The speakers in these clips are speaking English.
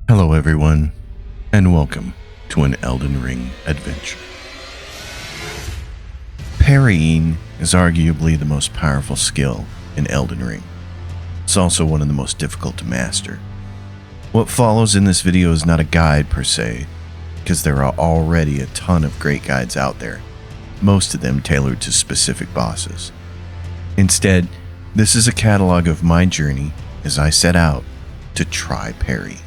Hello everyone, and welcome to an Elden Ring adventure. Parrying is arguably the most powerful skill in Elden Ring. It's also one of the most difficult to master. What follows in this video is not a guide per se, because there are already a ton of great guides out there, most of them tailored to specific bosses. Instead, this is a catalog of my journey as I set out to try parry.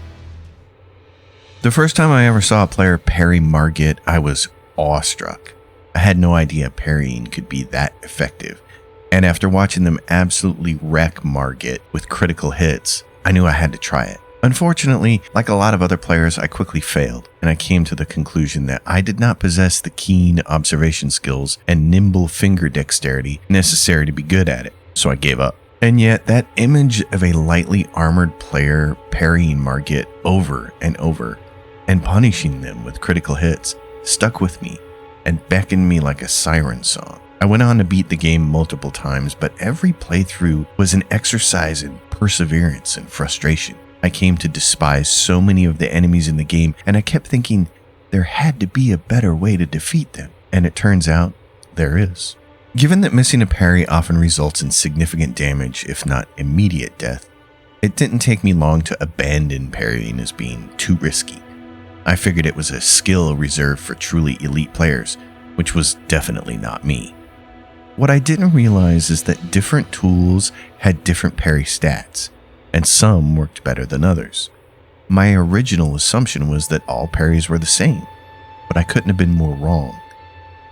The first time I ever saw a player parry Margit, I was awestruck. I had no idea parrying could be that effective, and after watching them absolutely wreck Margit with critical hits, I knew I had to try it. Unfortunately, like a lot of other players, I quickly failed, and I came to the conclusion that I did not possess the keen observation skills and nimble finger dexterity necessary to be good at it, so I gave up. And yet, that image of a lightly armored player parrying Margit over and over and punishing them with critical hits stuck with me and beckoned me like a siren song. I went on to beat the game multiple times, but every playthrough was an exercise in perseverance and frustration. I came to despise so many of the enemies in the game, and I kept thinking there had to be a better way to defeat them, and it turns out there is. Given that missing a parry often results in significant damage, if not immediate death, it didn't take me long to abandon parrying as being too risky. I figured it was a skill reserved for truly elite players, which was definitely not me. What I didn't realize is that different tools had different parry stats, and some worked better than others. My original assumption was that all parries were the same, but I couldn't have been more wrong.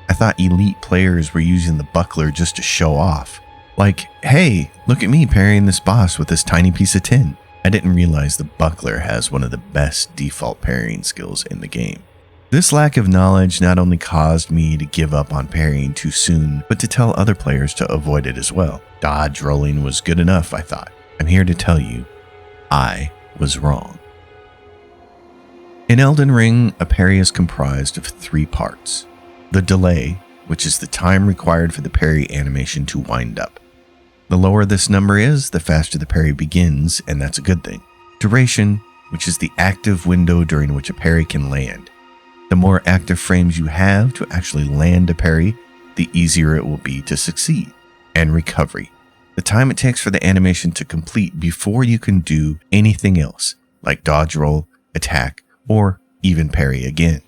I thought elite players were using the buckler just to show off. Like, hey, look at me parrying this boss with this tiny piece of tin. I didn't realize the buckler has one of the best default parrying skills in the game. This lack of knowledge not only caused me to give up on parrying too soon, but to tell other players to avoid it as well. Dodge rolling was good enough, I thought. I'm here to tell you, I was wrong. In Elden Ring, a parry is comprised of 3 parts. The delay, which is the time required for the parry animation to wind up. The lower this number is, the faster the parry begins, and that's a good thing. Duration, which is the active window during which a parry can land. The more active frames you have to actually land a parry, the easier it will be to succeed. And recovery, the time it takes for the animation to complete before you can do anything else, like dodge roll, attack, or even parry again.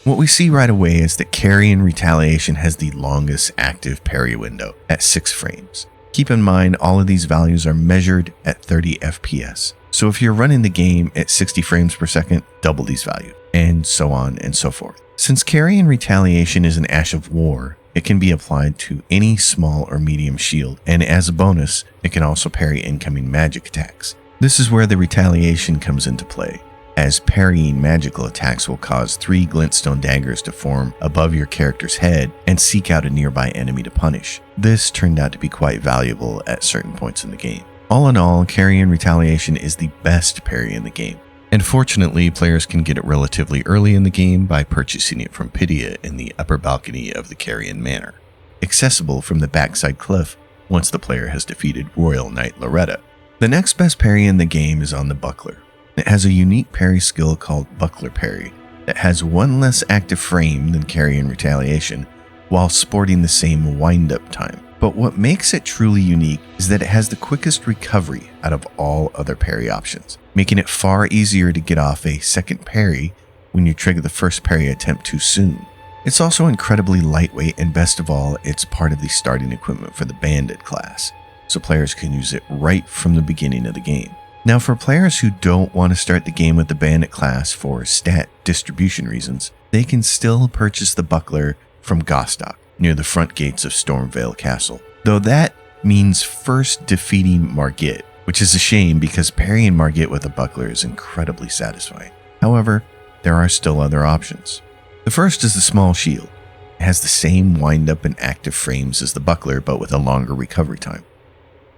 What we see right away is that carry and retaliation has the longest active parry window at 6 frames. Keep in mind, all of these values are measured at 30 FPS. So if you're running the game at 60 frames per second, double these values, and so on and so forth. Since carry and retaliation is an Ash of War, it can be applied to any small or medium shield, and as a bonus, it can also parry incoming magic attacks. This is where the retaliation comes into play, as parrying magical attacks will cause 3 glintstone daggers to form above your character's head and seek out a nearby enemy to punish. This turned out to be quite valuable at certain points in the game. All in all, carry and retaliation is the best parry in the game. And fortunately, players can get it relatively early in the game by purchasing it from Pydia in the upper balcony of the Carrion Manor, accessible from the backside cliff once the player has defeated Royal Knight Loretta. The next best parry in the game is on the buckler. It has a unique parry skill called buckler parry that has 1 less active frame than carry and retaliation while sporting the same wind-up time. But what makes it truly unique is that it has the quickest recovery out of all other parry options, making it far easier to get off a second parry when you trigger the first parry attempt too soon. It's also incredibly lightweight, and best of all, it's part of the starting equipment for the bandit class, so players can use it right from the beginning of the game. Now, for players who don't want to start the game with the bandit class for stat distribution reasons, they can still purchase the buckler from Gostock, near the front gates of Stormvale Castle. Though that means first defeating Margit, which is a shame because parrying Margit with a buckler is incredibly satisfying. However, there are still other options. The first is the small shield. It has the same wind-up and active frames as the buckler, but with a longer recovery time.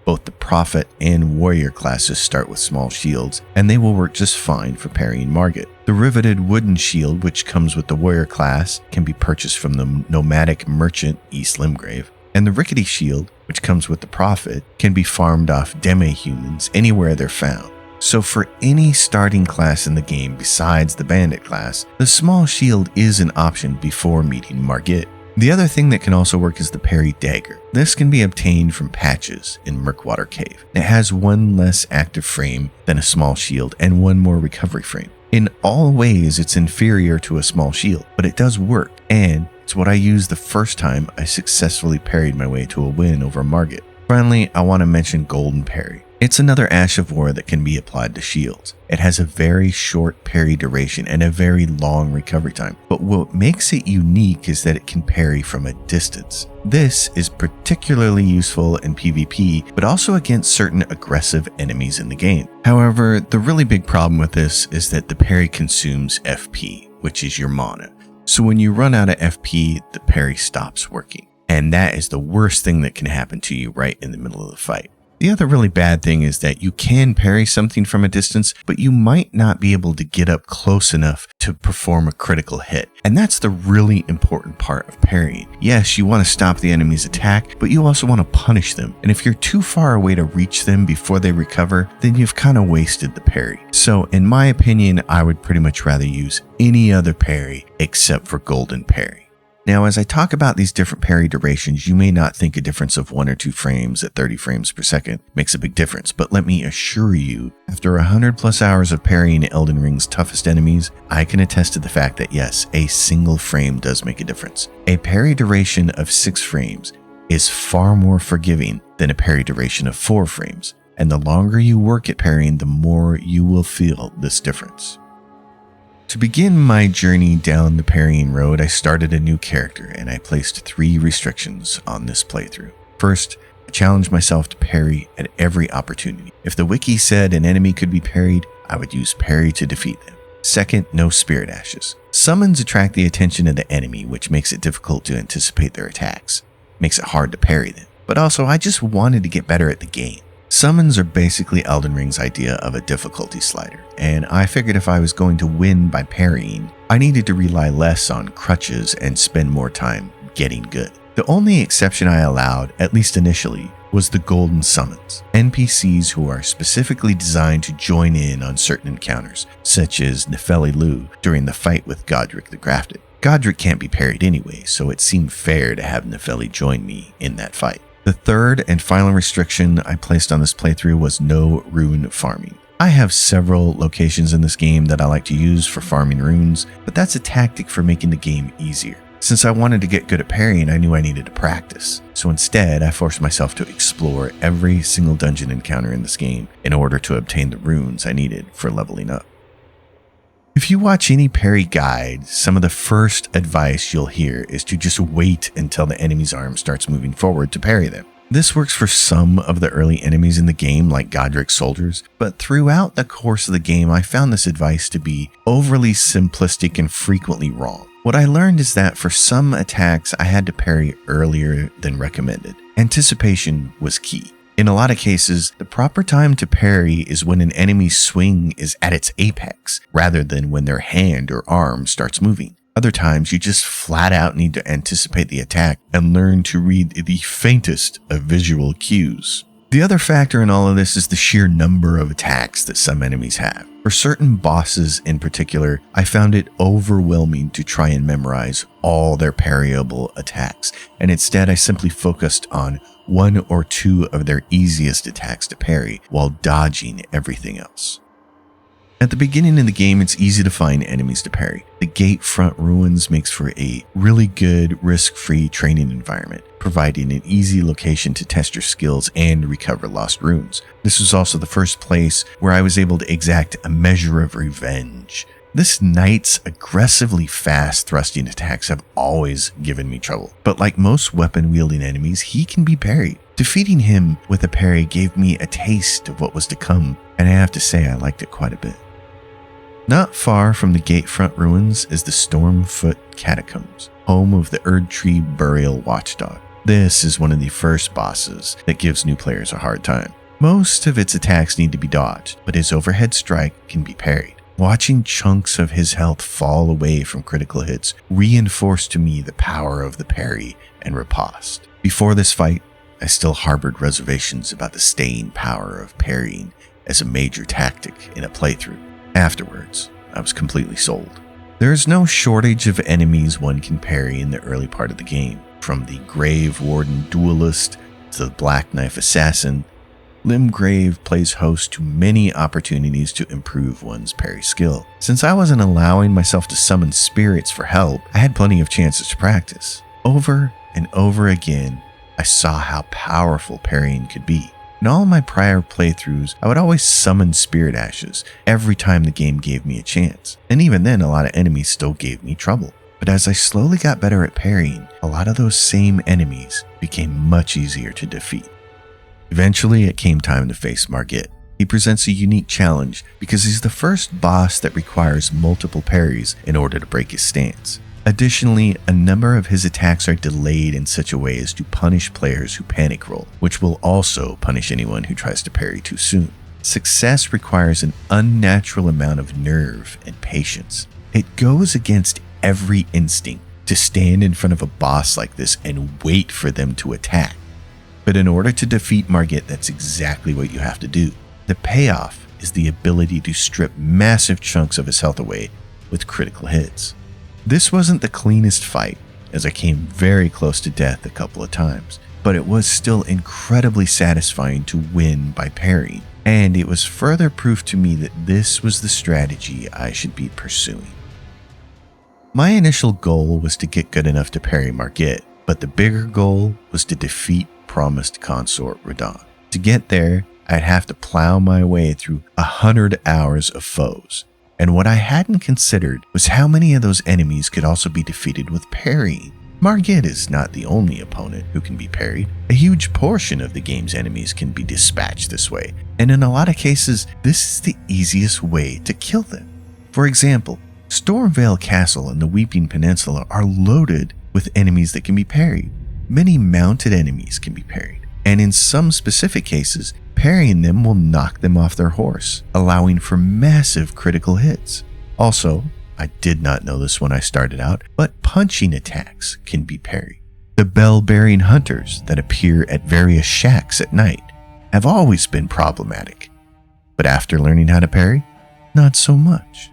Both the Prophet and Warrior classes start with small shields, and they will work just fine for parrying Margit. The riveted wooden shield, which comes with the Warrior class, can be purchased from the nomadic merchant East Limgrave, and the rickety shield, which comes with the Prophet, can be farmed off demi-humans anywhere they're found. So for any starting class in the game besides the bandit class, the small shield is an option before meeting Margit. The other thing that can also work is the parry dagger. This can be obtained from patches in Murkwater Cave. It has one less active frame than a small shield and one more recovery frame. In all ways, it's inferior to a small shield, but it does work, and it's what I used the first time I successfully parried my way to a win over Margit. Finally, I want to mention Golden Parry. It's another Ash of War that can be applied to shields. It has a very short parry duration and a very long recovery time, but what makes it unique is that it can parry from a distance. This is particularly useful in PvP, but also against certain aggressive enemies in the game. However, the really big problem with this is that the parry consumes FP, which is your mana. So when you run out of FP, the parry stops working. And that is the worst thing that can happen to you right in the middle of the fight. The other really bad thing is that you can parry something from a distance, but you might not be able to get up close enough to perform a critical hit. And that's the really important part of parrying. Yes, you want to stop the enemy's attack, but you also want to punish them. And if you're too far away to reach them before they recover, then you've kind of wasted the parry. So in my opinion, I would pretty much rather use any other parry except for Golden Parry. Now, as I talk about these different parry durations, you may not think a difference of 1 or 2 frames at 30 frames per second makes a big difference, but let me assure you, after 100 plus hours of parrying Elden Ring's toughest enemies, I can attest to the fact that yes, a single frame does make a difference. A parry duration of 6 frames is far more forgiving than a parry duration of 4 frames, and the longer you work at parrying, the more you will feel this difference. To begin my journey down the parrying road, I started a new character and I placed 3 restrictions on this playthrough. First, I challenged myself to parry at every opportunity. If the wiki said an enemy could be parried, I would use parry to defeat them. Second, no spirit ashes. Summons attract the attention of the enemy, which makes it difficult to anticipate their attacks. Makes it hard to parry them. But also, I just wanted to get better at the game. Summons are basically Elden Ring's idea of a difficulty slider, and I figured if I was going to win by parrying, I needed to rely less on crutches and spend more time getting good. The only exception I allowed, at least initially, was the golden summons, NPCs who are specifically designed to join in on certain encounters, such as Nefeli Lu during the fight with Godric the Grafted. Godric can't be parried anyway, so it seemed fair to have Nefeli join me in that fight. The third and final restriction I placed on this playthrough was no rune farming. I have several locations in this game that I like to use for farming runes, but that's a tactic for making the game easier. Since I wanted to get good at parrying, I knew I needed to practice. So instead, I forced myself to explore every single dungeon encounter in this game in order to obtain the runes I needed for leveling up. If you watch any parry guide, some of the first advice you'll hear is to just wait until the enemy's arm starts moving forward to parry them. This works for some of the early enemies in the game like Godric's soldiers, but throughout the course of the game I found this advice to be overly simplistic and frequently wrong. What I learned is that for some attacks I had to parry earlier than recommended. Anticipation was key. In a lot of cases, the proper time to parry is when an enemy's swing is at its apex, rather than when their hand or arm starts moving. Other times, you just flat out need to anticipate the attack and learn to read the faintest of visual cues. The other factor in all of this is the sheer number of attacks that some enemies have. For certain bosses in particular, I found it overwhelming to try and memorize all their parryable attacks, and instead I simply focused on 1 or 2 of their easiest attacks to parry while dodging everything else. At the beginning of the game, it's easy to find enemies to parry. The gate front ruins makes for a really good risk-free training environment, providing an easy location to test your skills and recover lost runes. This was also the first place where I was able to exact a measure of revenge. This knight's aggressively fast thrusting attacks have always given me trouble, but like most weapon-wielding enemies, he can be parried. Defeating him with a parry gave me a taste of what was to come, and I have to say I liked it quite a bit. Not far from the Gatefront ruins is the Stormfoot Catacombs, home of the Erdtree Burial Watchdog. This is one of the first bosses that gives new players a hard time. Most of its attacks need to be dodged, but his overhead strike can be parried. Watching chunks of his health fall away from critical hits reinforced to me the power of the parry and riposte. Before this fight, I still harbored reservations about the staying power of parrying, as a major tactic in a playthrough. Afterwards, I was completely sold. There is no shortage of enemies one can parry in the early part of the game, from the Grave Warden Duelist to the Black Knife Assassin. Limgrave plays host to many opportunities to improve one's parry skill. Since I wasn't allowing myself to summon spirits for help, I had plenty of chances to practice. Over and over again, I saw how powerful parrying could be. In all my prior playthroughs, I would always summon spirit ashes every time the game gave me a chance. And even then, a lot of enemies still gave me trouble. But as I slowly got better at parrying, a lot of those same enemies became much easier to defeat. Eventually, it came time to face Margit. He presents a unique challenge because he's the first boss that requires multiple parries in order to break his stance. Additionally, a number of his attacks are delayed in such a way as to punish players who panic roll, which will also punish anyone who tries to parry too soon. Success requires an unnatural amount of nerve and patience. It goes against every instinct to stand in front of a boss like this and wait for them to attack. But in order to defeat Margit, that's exactly what you have to do. The payoff is the ability to strip massive chunks of his health away with critical hits. This wasn't the cleanest fight, as I came very close to death a couple of times, but it was still incredibly satisfying to win by parrying, and it was further proof to me that this was the strategy I should be pursuing. My initial goal was to get good enough to parry Margit, but the bigger goal was to defeat Promised Consort Radahn. To get there, I'd have to plow my way through 100 hours of foes. And what I hadn't considered was how many of those enemies could also be defeated with parrying. Margit is not the only opponent who can be parried. A huge portion of the game's enemies can be dispatched this way, and in a lot of cases, this is the easiest way to kill them. For example, Stormvale Castle and the Weeping Peninsula are loaded with enemies that can be parried. Many mounted enemies can be parried, and in some specific cases, parrying them will knock them off their horse, allowing for massive critical hits. Also, I did not know this when I started out, but punching attacks can be parried. The bell-bearing hunters that appear at various shacks at night have always been problematic, but after learning how to parry, not so much.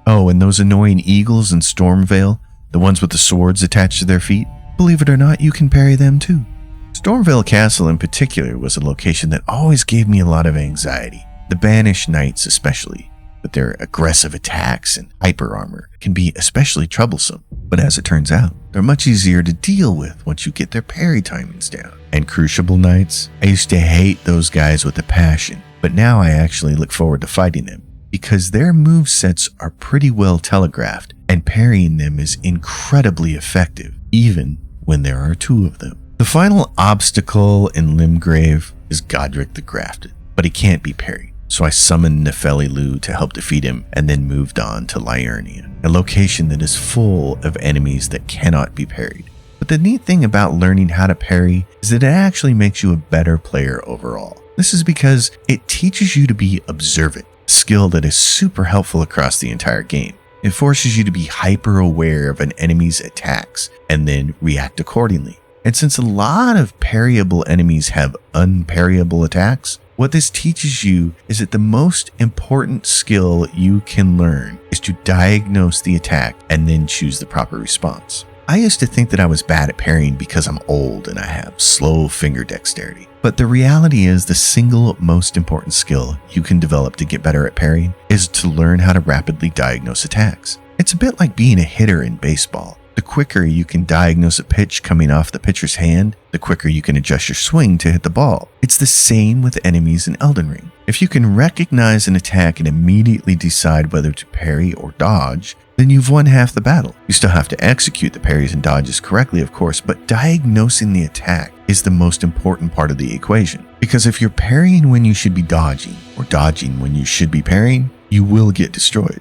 Oh, and those annoying eagles in Stormvale, the ones with the swords attached to their feet, believe it or not, you can parry them too. Stormvale Castle in particular was a location that always gave me a lot of anxiety. The Banished Knights especially, with their aggressive attacks and hyper armor, can be especially troublesome. But as it turns out, they're much easier to deal with once you get their parry timings down. And Crucible Knights, I used to hate those guys with a passion, but now I actually look forward to fighting them, because their movesets are pretty well telegraphed, and parrying them is incredibly effective, even when there are two of them. The final obstacle in Limgrave is Godric the Grafted, but he can't be parried, so I summoned Nefeli Lu to help defeat him and then moved on to Liurnia, a location that is full of enemies that cannot be parried. But the neat thing about learning how to parry is that it actually makes you a better player overall. This is because it teaches you to be observant, a skill that is super helpful across the entire game. It forces you to be hyper aware of an enemy's attacks and then react accordingly. And since a lot of parryable enemies have unparryable attacks, what this teaches you is that the most important skill you can learn is to diagnose the attack and then choose the proper response. I used to think that I was bad at parrying because I'm old and I have slow finger dexterity. But the reality is the single most important skill you can develop to get better at parrying is to learn how to rapidly diagnose attacks. It's a bit like being a hitter in baseball. The quicker you can diagnose a pitch coming off the pitcher's hand, the quicker you can adjust your swing to hit the ball. It's the same with enemies in Elden Ring. If you can recognize an attack and immediately decide whether to parry or dodge, then you've won half the battle. You still have to execute the parries and dodges correctly, of course, but diagnosing the attack is the most important part of the equation. Because if you're parrying when you should be dodging, or dodging when you should be parrying, you will get destroyed.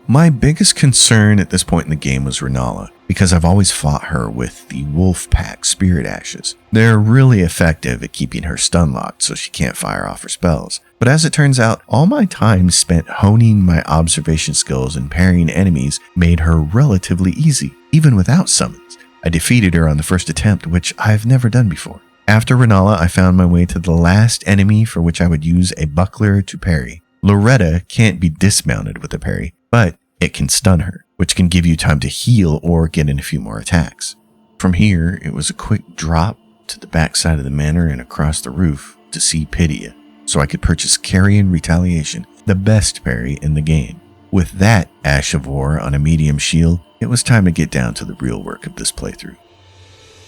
My biggest concern at this point in the game was Renala, because I've always fought her with the Wolf Pack Spirit Ashes. They're really effective at keeping her stun locked so she can't fire off her spells. But as it turns out, all my time spent honing my observation skills and parrying enemies made her relatively easy, even without summons. I defeated her on the first attempt, which I've never done before. After Renala, I found my way to the last enemy for which I would use a buckler to parry. Loretta can't be dismounted with a parry, but it can stun her, which can give you time to heal or get in a few more attacks. From here, it was a quick drop to the backside of the manor and across the roof to see Pydia, so I could purchase Carrion Retaliation, the best parry in the game. With that Ash of War on a medium shield, it was time to get down to the real work of this playthrough.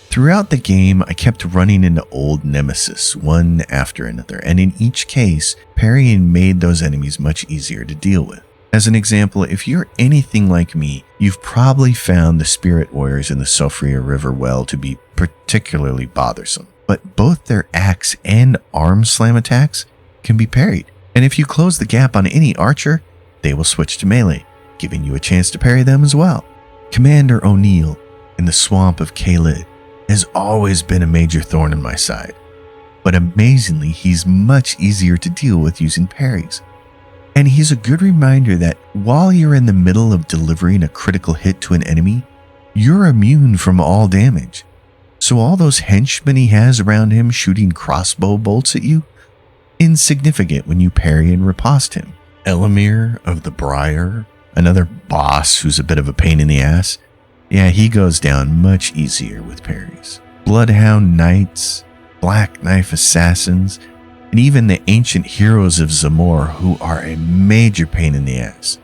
Throughout the game, I kept running into old nemesis, one after another, and in each case, parrying made those enemies much easier to deal with. As an example, if you're anything like me, you've probably found the Spirit Warriors in the Sofria River well to be particularly bothersome, but both their axe and arm slam attacks can be parried, and if you close the gap on any archer, they will switch to melee, giving you a chance to parry them as well. Commander O'Neill in the swamp of Caelid has always been a major thorn in my side, but amazingly he's much easier to deal with using parries. And he's a good reminder that while you're in the middle of delivering a critical hit to an enemy, you're immune from all damage. So all those henchmen he has around him shooting crossbow bolts at you, insignificant when you parry and riposte him. Elamir of the Briar, another boss who's a bit of a pain in the ass, yeah, he goes down much easier with parries. Bloodhound Knights, Black Knife Assassins, and even the ancient heroes of Zamor, who are a major pain in the ass.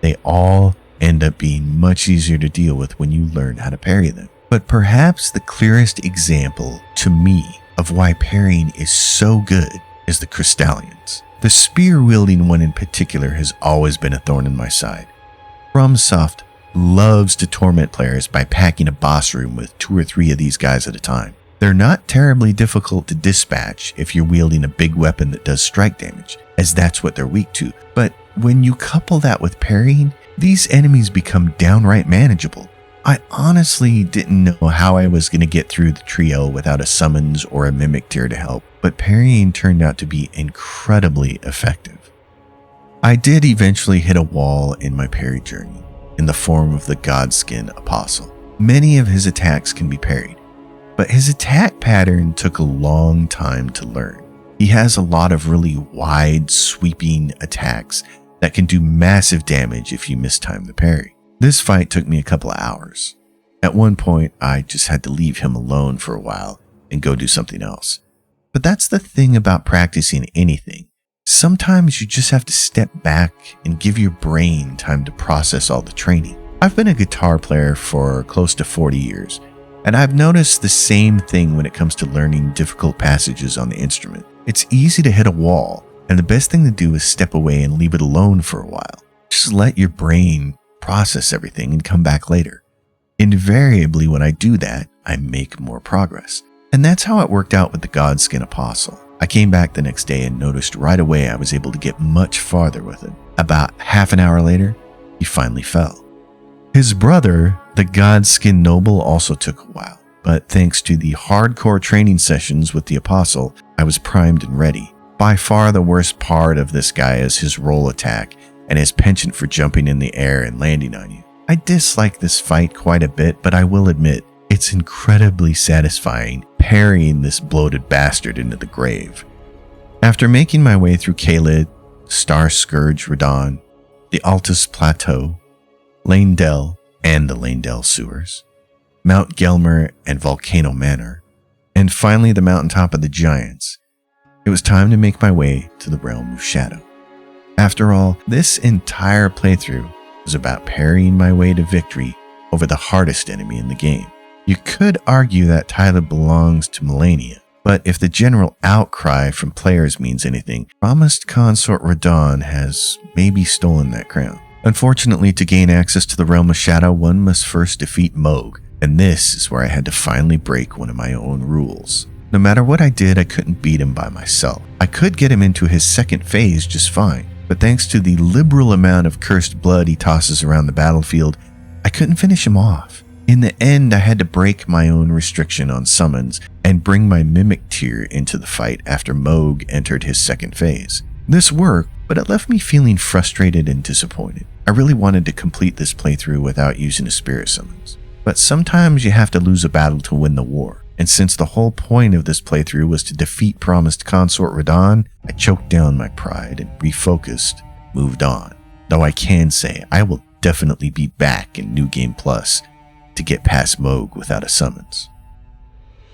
They all end up being much easier to deal with when you learn how to parry them. But perhaps the clearest example to me of why parrying is so good is the Crystallians. The spear-wielding one in particular has always been a thorn in my side. FromSoft loves to torment players by packing a boss room with 2 or 3 of these guys at a time. They're not terribly difficult to dispatch if you're wielding a big weapon that does strike damage, as that's what they're weak to. But when you couple that with parrying, these enemies become downright manageable. I honestly didn't know how I was going to get through the trio without a summons or a mimic tier to help, but parrying turned out to be incredibly effective. I did eventually hit a wall in my parry journey, in the form of the Godskin Apostle. Many of his attacks can be parried, but his attack pattern took a long time to learn. He has a lot of really wide, sweeping attacks that can do massive damage if you mistime the parry. This fight took me a couple of hours. At one point, I just had to leave him alone for a while and go do something else. But that's the thing about practicing anything. Sometimes you just have to step back and give your brain time to process all the training. I've been a guitar player for close to 40 years, and I've noticed the same thing when it comes to learning difficult passages on the instrument. It's easy to hit a wall, and the best thing to do is step away and leave it alone for a while. Just let your brain process everything and come back later. Invariably, when I do that, I make more progress. And that's how it worked out with the Godskin Apostle. I came back the next day and noticed right away I was able to get much farther with him. About half an hour later, he finally fell. His brother, the Godskin Noble, also took a while, but thanks to the hardcore training sessions with the Apostle, I was primed and ready. By far the worst part of this guy is his roll attack and his penchant for jumping in the air and landing on you. I dislike this fight quite a bit, but I will admit, it's incredibly satisfying parrying this bloated bastard into the grave. After making my way through Caelid, Star Scourge Radahn, the Altus Plateau, Lanedell and the Lanedell Sewers, Mount Gelmer and Volcano Manor, and finally the mountaintop of the Giants, it was time to make my way to the Realm of Shadow. After all, this entire playthrough was about parrying my way to victory over the hardest enemy in the game. You could argue that title belongs to Melania, but if the general outcry from players means anything, Promised Consort Radahn has maybe stolen that crown. Unfortunately, to gain access to the Realm of Shadow, one must first defeat Mohg, and this is where I had to finally break one of my own rules. No matter what I did, I couldn't beat him by myself. I could get him into his second phase just fine, but thanks to the liberal amount of cursed blood he tosses around the battlefield, I couldn't finish him off. In the end, I had to break my own restriction on summons and bring my Mimic tier into the fight after Mohg entered his second phase. This worked, but it left me feeling frustrated and disappointed. I really wanted to complete this playthrough without using a spirit summons. But sometimes you have to lose a battle to win the war, And since the whole point of this playthrough was to defeat Promised Consort Radahn, I choked down my pride and refocused, moved on. Though I can say I will definitely be back in New Game Plus to get past Moog without a summons.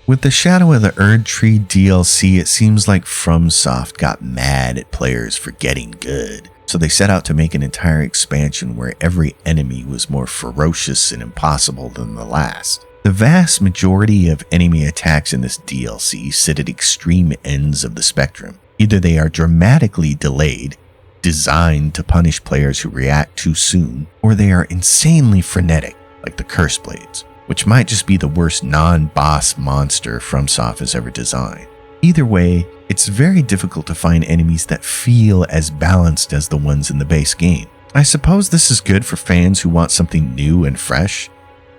With the Shadow of the Erd Tree DLC, it seems like FromSoft got mad at players for getting good, so they set out to make an entire expansion where every enemy was more ferocious and impossible than the last. The vast majority of enemy attacks in this DLC sit at extreme ends of the spectrum. Either they are dramatically delayed, designed to punish players who react too soon, or they are insanely frenetic, like the Curse Blades, which might just be the worst non-boss monster FromSoft has ever designed. Either way, it's very difficult to find enemies that feel as balanced as the ones in the base game. I suppose this is good for fans who want something new and fresh,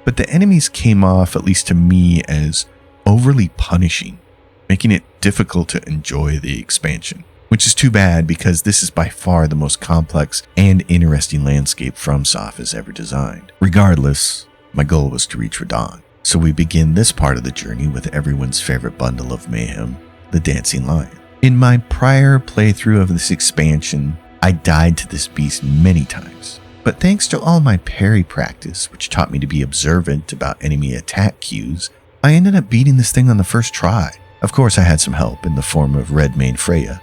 but the enemies came off, at least to me, as overly punishing, making it difficult to enjoy the expansion. Which is too bad because this is by far the most complex and interesting landscape FromSoft has ever designed. Regardless, my goal was to reach Radahn, so we begin this part of the journey with everyone's favorite bundle of mayhem, the Dancing Lion. In my prior playthrough of this expansion, I died to this beast many times. But thanks to all my parry practice, which taught me to be observant about enemy attack cues, I ended up beating this thing on the first try. Of course, I had some help in the form of Redmane Freya,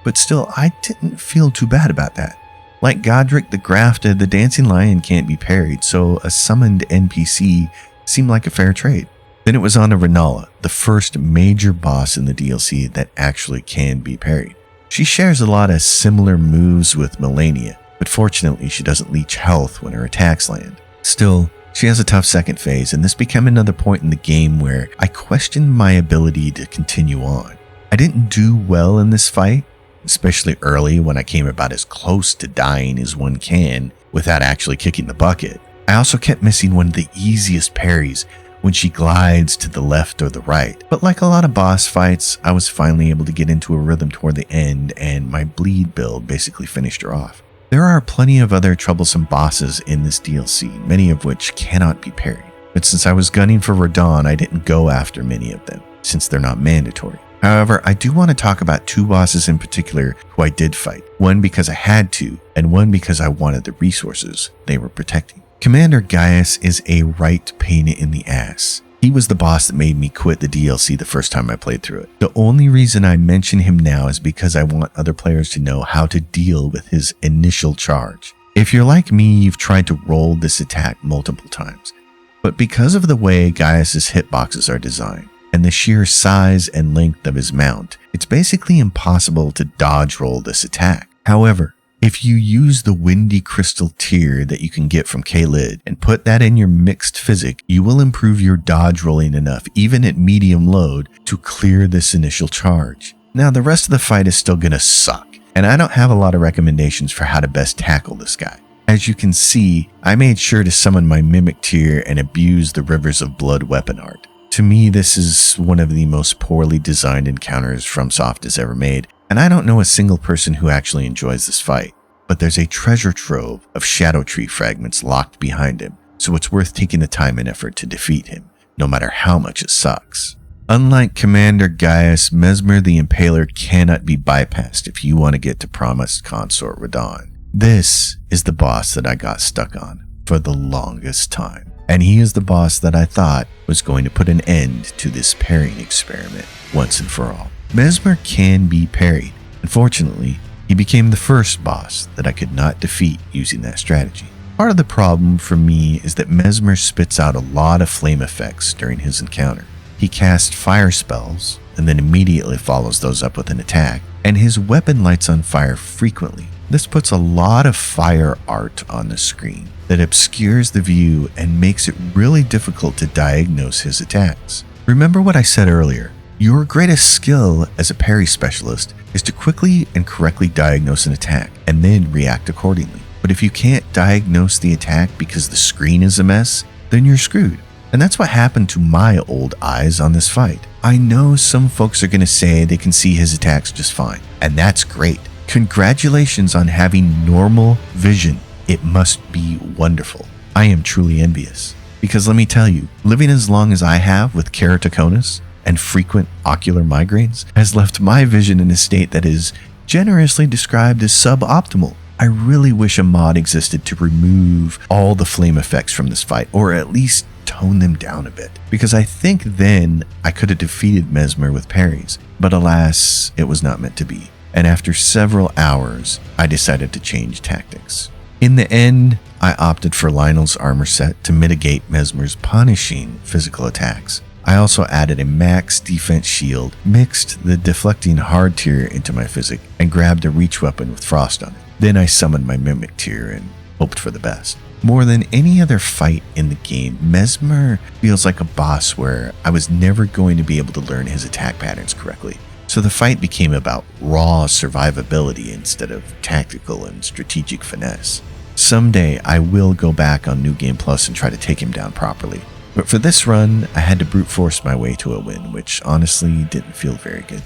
but still, I didn't feel too bad about that. Like Godric the Grafted, the Dancing Lion can't be parried, so a summoned NPC seemed like a fair trade. Then it was on to Rennala, the first major boss in the DLC that actually can be parried. She shares a lot of similar moves with Melania, but fortunately she doesn't leech health when her attacks land. Still, she has a tough second phase, and this became another point in the game where I questioned my ability to continue on. I didn't do well in this fight, especially early when I came about as close to dying as one can without actually kicking the bucket. I also kept missing one of the easiest parries when she glides to the left or the right. But like a lot of boss fights, I was finally able to get into a rhythm toward the end, and my bleed build basically finished her off. There are plenty of other troublesome bosses in this DLC, many of which cannot be parried. But since I was gunning for Radahn, I didn't go after many of them, since they're not mandatory. However, I do want to talk about two bosses in particular who I did fight, one because I had to, and one because I wanted the resources they were protecting. Commander Gaius is a right pain in the ass. He was the boss that made me quit the DLC the first time I played through it. The only reason I mention him now is because I want other players to know how to deal with his initial charge. If you're like me, you've tried to roll this attack multiple times, but because of the way Gaius's hitboxes are designed, and the sheer size and length of his mount, it's basically impossible to dodge roll this attack. However, if you use the Windy Crystal tier that you can get from K-Lid and put that in your mixed physic, you will improve your dodge rolling enough, even at medium load, to clear this initial charge. Now, the rest of the fight is still gonna suck, and I don't have a lot of recommendations for how to best tackle this guy. As you can see, I made sure to summon my Mimic tier and abuse the Rivers of Blood weapon art. To me, this is one of the most poorly designed encounters FromSoft has ever made, and I don't know a single person who actually enjoys this fight. But there's a treasure trove of Shadow Tree fragments locked behind him, so it's worth taking the time and effort to defeat him, no matter how much it sucks. Unlike Commander Gaius, Messmer the Impaler cannot be bypassed if you want to get to Promised Consort Radahn. This is the boss that I got stuck on for the longest time, and he is the boss that I thought was going to put an end to this parrying experiment once and for all. Messmer can be parried. Unfortunately, he became the first boss that I could not defeat using that strategy. Part of the problem for me is that Messmer spits out a lot of flame effects during his encounter. He casts fire spells and then immediately follows those up with an attack, and his weapon lights on fire frequently. This puts a lot of fire art on the screen that obscures the view and makes it really difficult to diagnose his attacks. Remember what I said earlier. Your greatest skill as a parry specialist is to quickly and correctly diagnose an attack and then react accordingly. But if you can't diagnose the attack because the screen is a mess, then you're screwed. And that's what happened to my old eyes on this fight. I know some folks are going to say they can see his attacks just fine, and that's great. Congratulations on having normal vision. It must be wonderful. I am truly envious. Because let me tell you, living as long as I have with keratoconus, and frequent ocular migraines has left my vision in a state that is generously described as suboptimal. I really wish a mod existed to remove all the flame effects from this fight, or at least tone them down a bit, because I think then I could have defeated Mesmer with parries, but alas, it was not meant to be. And after several hours, I decided to change tactics. In the end, I opted for Lionel's armor set to mitigate Mesmer's punishing physical attacks. I also added a max defense shield, mixed the deflecting hard tier into my physic, and grabbed a reach weapon with frost on it. Then I summoned my mimic tier and hoped for the best. More than any other fight in the game, Mesmer feels like a boss where I was never going to be able to learn his attack patterns correctly. So the fight became about raw survivability instead of tactical and strategic finesse. Someday I will go back on New Game Plus and try to take him down properly. But for this run, I had to brute force my way to a win, which honestly didn't feel very good.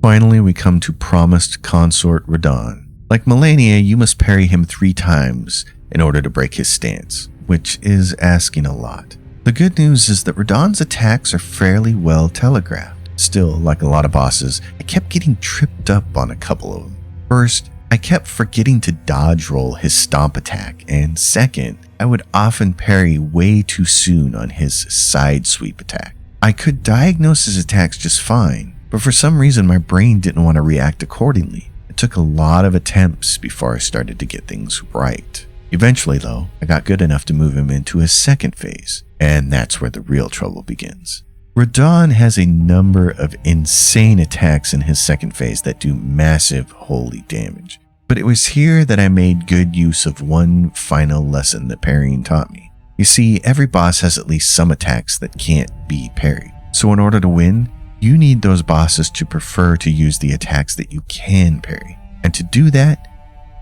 Finally, we come to Promised Consort Radahn. Like Melania, you must parry him 3 times in order to break his stance, which is asking a lot. The good news is that Radahn's attacks are fairly well telegraphed. Still, like a lot of bosses, I kept getting tripped up on a couple of them. First, I kept forgetting to dodge roll his stomp attack, and second, I would often parry way too soon on his side sweep attack. I could diagnose his attacks just fine, but for some reason my brain didn't want to react accordingly. It took a lot of attempts before I started to get things right. Eventually, though, I got good enough to move him into his second phase, and that's where the real trouble begins. Radahn has a number of insane attacks in his second phase that do massive holy damage. But it was here that I made good use of one final lesson that parrying taught me. You see, every boss has at least some attacks that can't be parried. So in order to win, you need those bosses to prefer to use the attacks that you can parry. And to do that,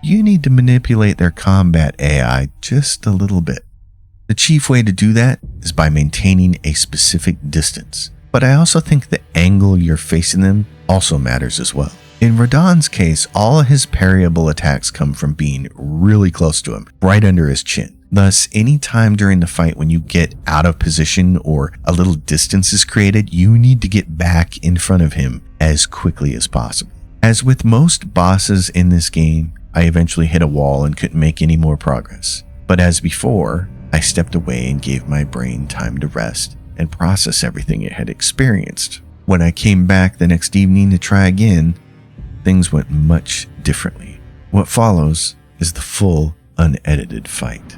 you need to manipulate their combat AI just a little bit. The chief way to do that is by maintaining a specific distance. But I also think the angle you're facing them also matters as well. In Radahn's case, all his parryable attacks come from being really close to him, right under his chin. Thus, any time during the fight when you get out of position or a little distance is created, you need to get back in front of him as quickly as possible. As with most bosses in this game, I eventually hit a wall and couldn't make any more progress. But as before, I stepped away and gave my brain time to rest and process everything it had experienced. When I came back the next evening to try again, things went much differently. What follows is the full, unedited fight.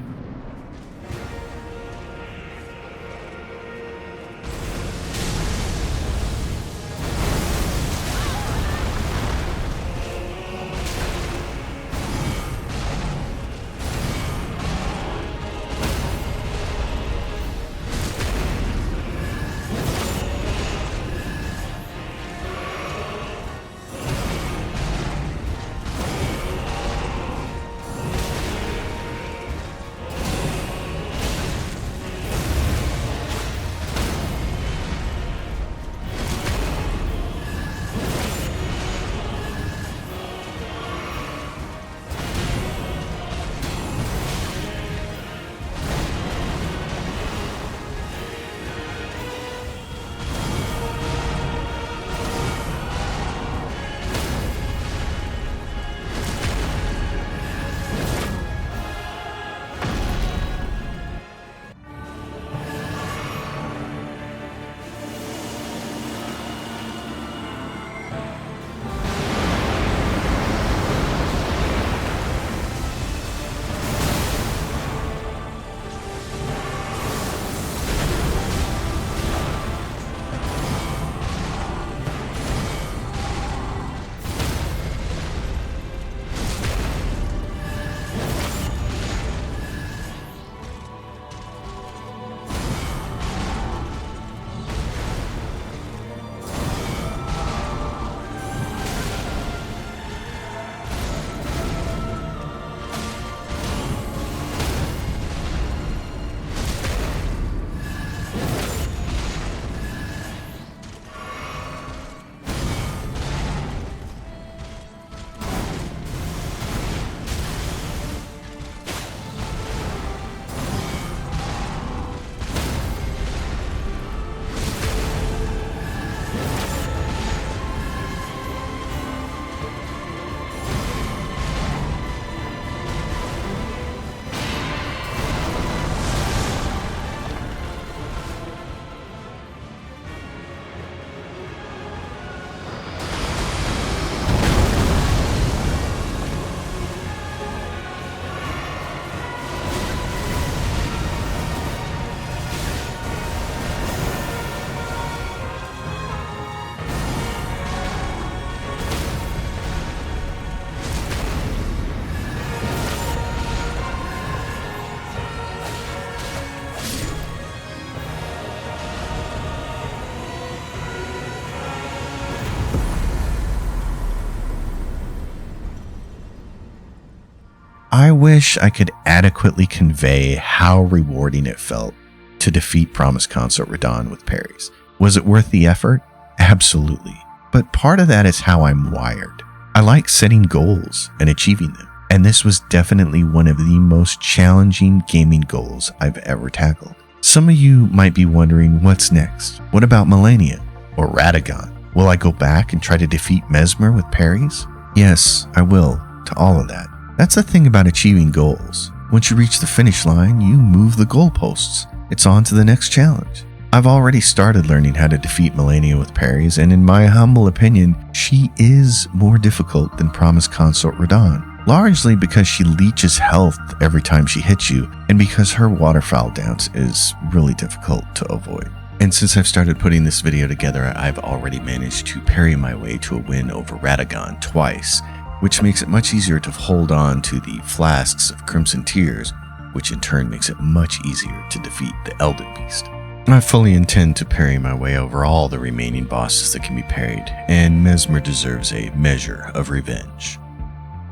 wish I could adequately convey how rewarding it felt to defeat Promised Consort Radahn with parries. Was it worth the effort? Absolutely. But part of that is how I'm wired. I like setting goals and achieving them. And this was definitely one of the most challenging gaming goals I've ever tackled. Some of you might be wondering, what's next? What about Malenia or Radahn? Will I go back and try to defeat Messmer with parries? Yes, I will, to all of that. That's the thing about achieving goals. Once you reach the finish line, you move the goalposts. It's on to the next challenge. I've already started learning how to defeat Malenia with parries, and in my humble opinion, she is more difficult than Promised Consort Radahn. Largely because she leeches health every time she hits you, and because her waterfowl dance is really difficult to avoid. And since I've started putting this video together, I've already managed to parry my way to a win over Radahn twice, which makes it much easier to hold on to the flasks of Crimson Tears, which in turn makes it much easier to defeat the Elden Beast. I fully intend to parry my way over all the remaining bosses that can be parried, and Messmer deserves a measure of revenge.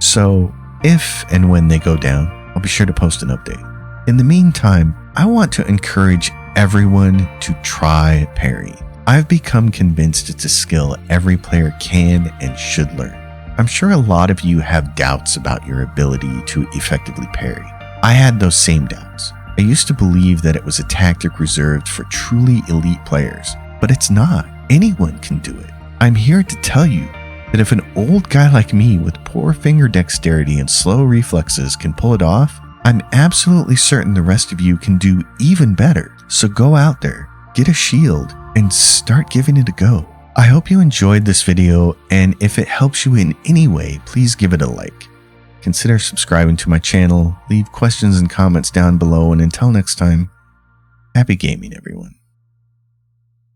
So, if and when they go down, I'll be sure to post an update. In the meantime, I want to encourage everyone to try parry. I've become convinced it's a skill every player can and should learn. I'm sure a lot of you have doubts about your ability to effectively parry. I had those same doubts. I used to believe that it was a tactic reserved for truly elite players, but it's not. Anyone can do it. I'm here to tell you that if an old guy like me with poor finger dexterity and slow reflexes can pull it off, I'm absolutely certain the rest of you can do even better. So go out there, get a shield, and start giving it a go. I hope you enjoyed this video, and if it helps you in any way, please give it a like. Consider subscribing to my channel, leave questions and comments down below, and until next time, happy gaming everyone.